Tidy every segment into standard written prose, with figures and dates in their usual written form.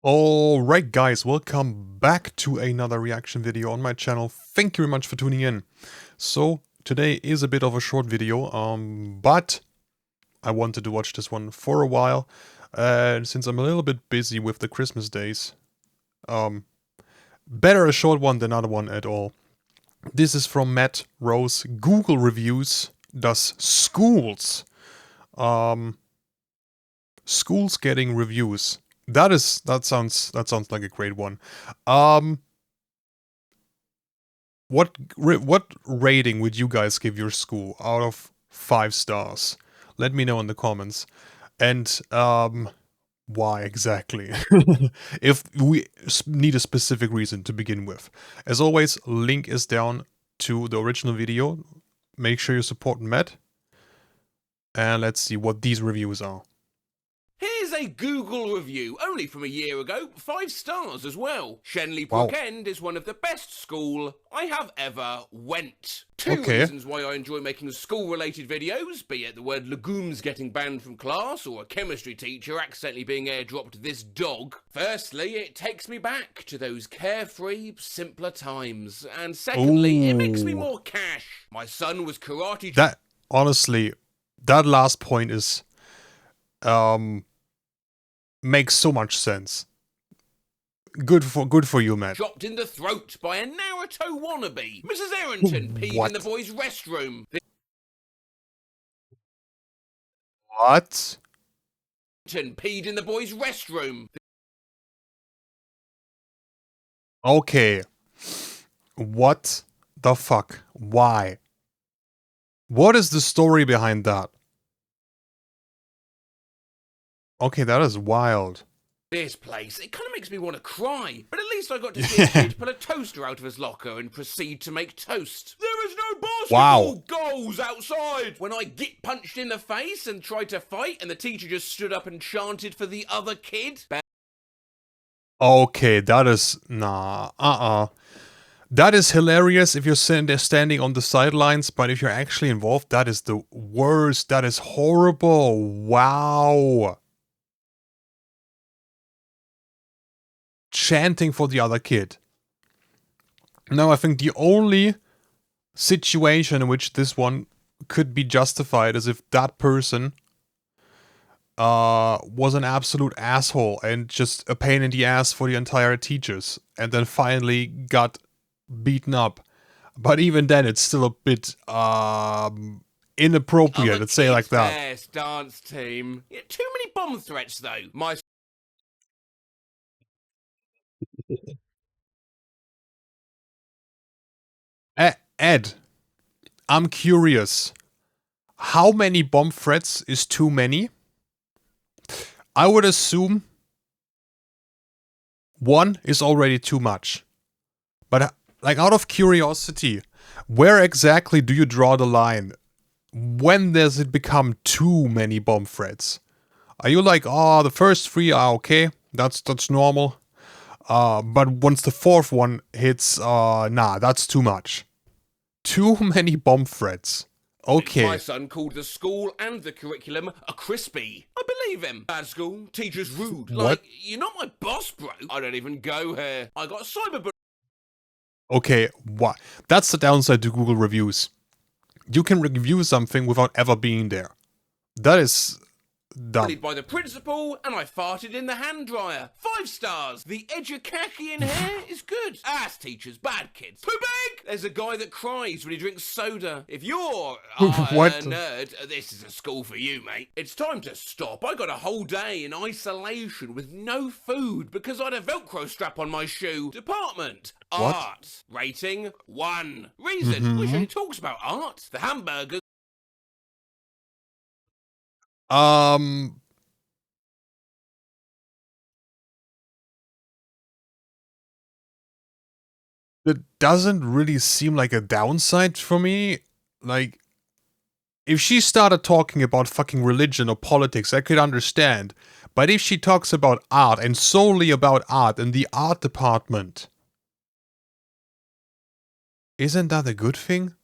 Alright guys, welcome back to another reaction video on my channel. Thank you very much for tuning in. So, today is a bit of a short video, but I wanted to watch this one for a while. Since I'm a little bit busy with the Christmas days, better a short one than another one at all. This is from Matt Rose, Google Reviews, does schools. Schools getting reviews. That sounds like a great one. What rating would you guys give your school out of 5 stars? Let me know in the comments. And why exactly? If we need a specific reason to begin with. As always, link is down to the original video. Make sure you support Matt. And let's see what these reviews are. Here's a Google review, only from a year ago, 5 stars as well. Shenley Wow. Brook End is one of the best school I have ever went. Two Okay. reasons why I enjoy making school-related videos, be it the word legumes getting banned from class or a chemistry teacher accidentally being airdropped this dog. Firstly, it takes me back to those carefree, simpler times. And secondly, it makes me Ooh. more cash. My son was karate... That, honestly, that last point is... makes so much sense. Good for you, Matt. Chopped in the throat by a Naruto wannabe. Mrs. Errington peed in the boys' restroom. What? Peed in the boys' restroom. Okay. What the fuck? Why? What is the story behind that? Okay, that is wild. This place, it kind of makes me want to cry. But at least I got to see a kid pull a toaster out of his locker and proceed to make toast. There is no basketball goals outside. When I get punched in the face and tried to fight and the teacher just stood up and chanted for the other kid. Okay, that is... Nah, That is hilarious if you're standing on the sidelines, but if you're actually involved, that is the worst. That is horrible. Wow. Chanting for the other kid. Now, I think the only situation in which this one could be justified is if that person was an absolute asshole and just a pain in the ass for the entire teachers, and then finally got beaten up. But even then, it's still a bit inappropriate, let's say like that. Yes, dance team. Yeah, too many bomb threats though. My Ed, I'm curious. How many bomb threats is too many? I would assume 1 is already too much. But, like, out of curiosity, where exactly do you draw the line? When does it become too many bomb threats? Are you like, oh, the first 3 are okay, that's normal. But once the 4th one hits, nah, that's too much. Too many bomb threats. Okay. My son called the school and the curriculum a crispy. I believe him. Bad school, teachers rude. What? Like, you're not my boss, bro. I don't even go here. I got cyberbullied. Okay, what? That's the downside to Google reviews. You can review something without ever being there. That is dumb. By the principal, and I farted in the hand dryer. 5 stars. The edukhaki in here is good. Ass teachers, bad kids. Too big. There's a guy that cries when he drinks soda. If you're What? a nerd, this is a school for you, mate. It's time to stop. I got a whole day in isolation with no food because I had a Velcro strap on my shoe. Department. What? Art. Rating 1. Reason. Wish it talks about art. The hamburgers. It doesn't really seem like a downside for me. Like, if she started talking about fucking religion or politics, I could understand. But if she talks about art, and solely about art, in the art department, isn't that a good thing?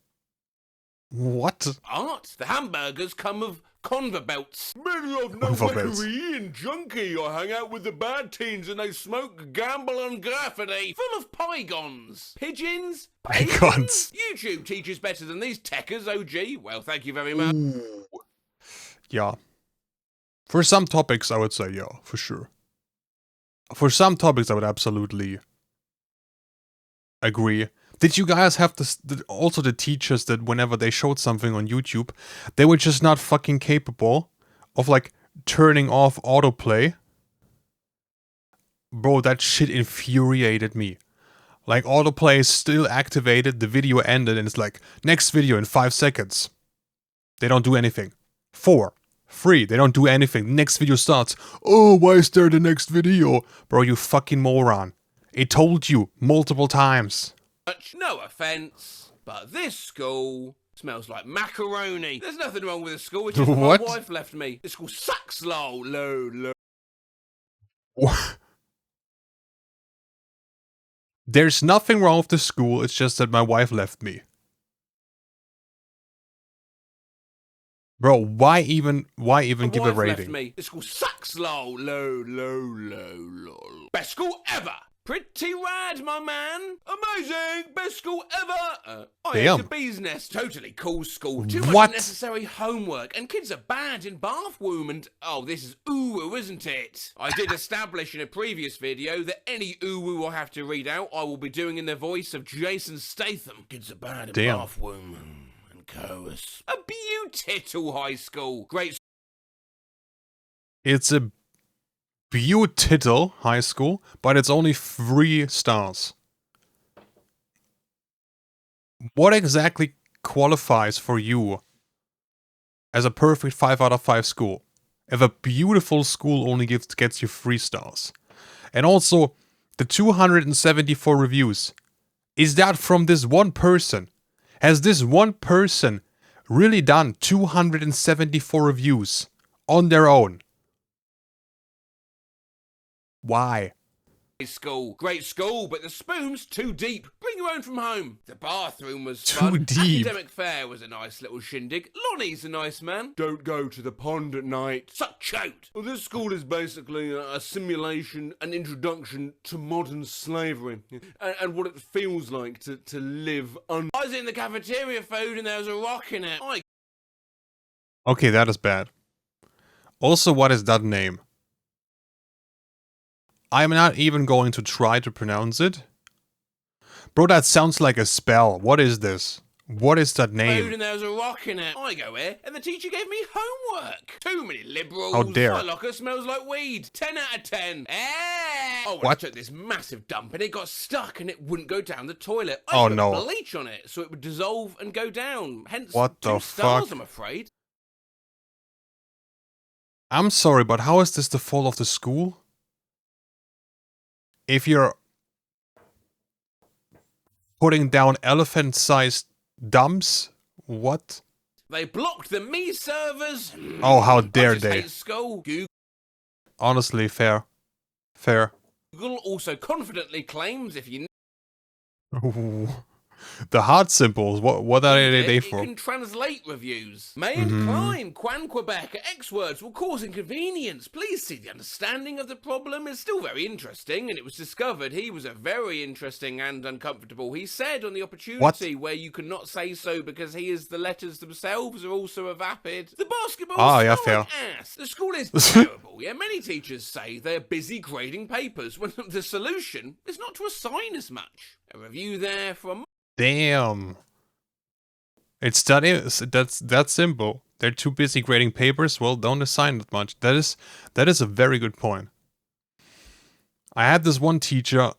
What? Art. The hamburgers come of conveyor belts. Men love no wickery and junkie. I hang out with the bad teens and they smoke, gamble and graffiti. Full of pygons. Pigeons? Pygons. YouTube teaches better than these techers, OG. Well, thank you very much. Ooh. Yeah. For some topics, I would say yeah, for sure. For some topics, I would absolutely agree. Did you guys have also the teachers that whenever they showed something on YouTube, they were just not fucking capable of like turning off autoplay? Bro, that shit infuriated me. Like autoplay is still activated, the video ended, and it's like, next video in 5 seconds. They don't do anything. 4, 3, they don't do anything. Next video starts. Oh, why is there the next video? Bro, you fucking moron. It told you multiple times. No offence, but this school smells like macaroni. There's nothing wrong with the school, it's just my wife left me. This school sucks, lol. What? There's nothing wrong with the school, it's just that my wife left me. Bro, why even give a rating? Left me. This school sucks, lol. Best school ever. Pretty rad, my man. Amazing. Best school ever. I ate a bee's nest. Totally cool school. Too much unnecessary homework. And kids are bad in bathroom. And, oh, this is ooh, isn't it? I did establish in a previous video that any ooh I have to read out, I will be doing in the voice of Jason Statham. Kids are bad in bathroom. And chorus. A beautiful high school. Great. It's a beautiful high school, but it's only 3 stars. What exactly qualifies for you as a perfect 5 out of 5 school? If a beautiful school only gets you 3 stars. And also, the 274 reviews. Is that from this one person? Has this one person really done 274 reviews on their own? Why? Great school, but the spoon's too deep. Bring your own from home. The bathroom was too fun. Deep. Academic fair was a nice little shindig. Lonnie's a nice man. Don't go to the pond at night. Such out. Well, this school is basically a simulation, an introduction to modern slavery, and what it feels like to live I was in the cafeteria food and there was a rock in it. Okay, that is bad. Also, what is that name? I'm not even going to try to pronounce it. Bro, that sounds like a spell. What is this? What is that name? Food and there was a rock in it. I go here, and the teacher gave me homework. Too many liberals. How dare. My locker smells like weed. 10 out of 10. Oh, I took this massive dump, and it got stuck, and it wouldn't go down the toilet. I put bleach on it, so it would dissolve and go down. Hence, what 2 stars, I'm afraid. I'm sorry, but how is this the fault of the school? If you're putting down elephant-sized dumps, what? They blocked the me servers. Oh, how dare they? Hate school. Honestly, fair. Google also confidently claims if you... The heart symbols, what are they for? It can translate reviews. May and climb, Quan Quebec, X words will cause inconvenience. Please see the understanding of the problem is still very interesting, and it was discovered he was a very interesting and uncomfortable. He said on the opportunity where you cannot say so because the letters themselves are also a vapid. The basketball like ass. The school is terrible. Yeah, many teachers say they're busy grading papers when the solution is not to assign as much. A review there from... Damn. It's that simple. They're too busy grading papers. Well, don't assign that much. That is a very good point. I had this one teacher,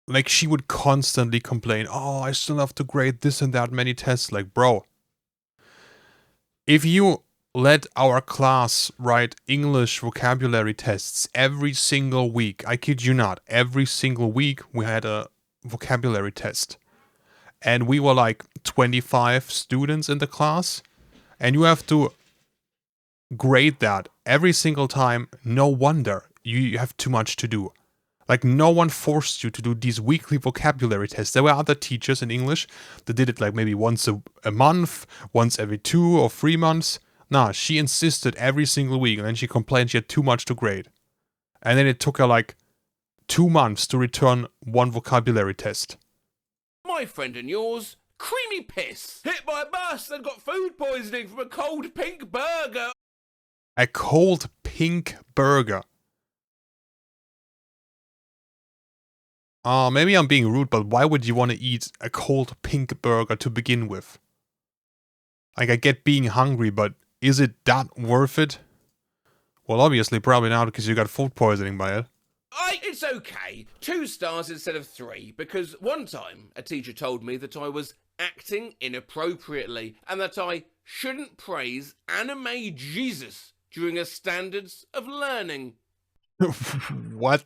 like she would constantly complain, "Oh, I still have to grade this and that many tests." Like, bro, if you let our class write English vocabulary tests every single week, I kid you not, every single week we had a vocabulary test. And we were like 25 students in the class. And you have to grade that every single time. No wonder you have too much to do. Like, no one forced you to do these weekly vocabulary tests. There were other teachers in English that did it like maybe once a month, once every 2 or 3 months. Nah, she insisted every single week, and then she complained she had too much to grade. And then it took her like 2 months to return one vocabulary test. My friend and yours, creamy piss. Hit by a bus and got food poisoning from a cold pink burger. A cold pink burger. Maybe I'm being rude, but why would you want to eat a cold pink burger to begin with? Like, I get being hungry, but is it that worth it? Well, obviously, probably not, because you got food poisoning by it. It's okay. 2 stars instead of 3, because one time a teacher told me that I was acting inappropriately and that I shouldn't praise anime Jesus during a standards of learning. What?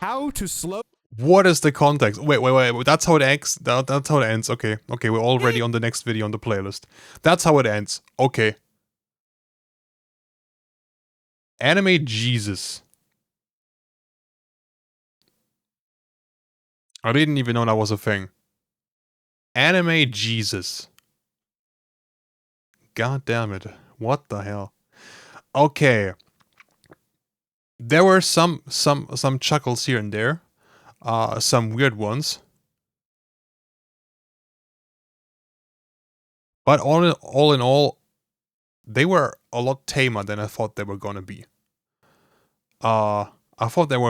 How to slow... What is the context? Wait. That's how it ends? That's how it ends. Okay, we're already on the next video on the playlist. That's how it ends. Okay. Anime Jesus. I didn't even know that was a thing. Anime Jesus. God damn it. What the hell? Okay. There were some chuckles here and there. Some weird ones. But all in all, they were a lot tamer than I thought they were gonna be. I thought there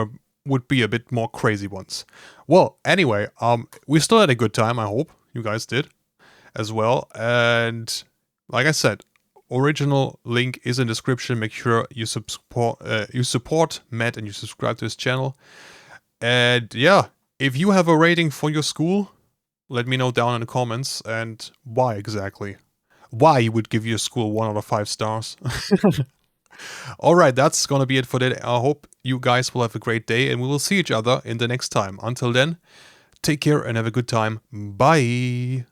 would be a bit more crazy ones. Well, anyway, we still had a good time, I hope. You guys did as well. And like I said, original link is in the description. Make sure you support Matt and you subscribe to his channel. And yeah, if you have a rating for your school, let me know down in the comments, and why exactly. Why you would give your school 1 out of 5 stars. Alright, that's gonna be it for today. I hope you guys will have a great day, and we will see each other in the next time. Until then, take care and have a good time. Bye!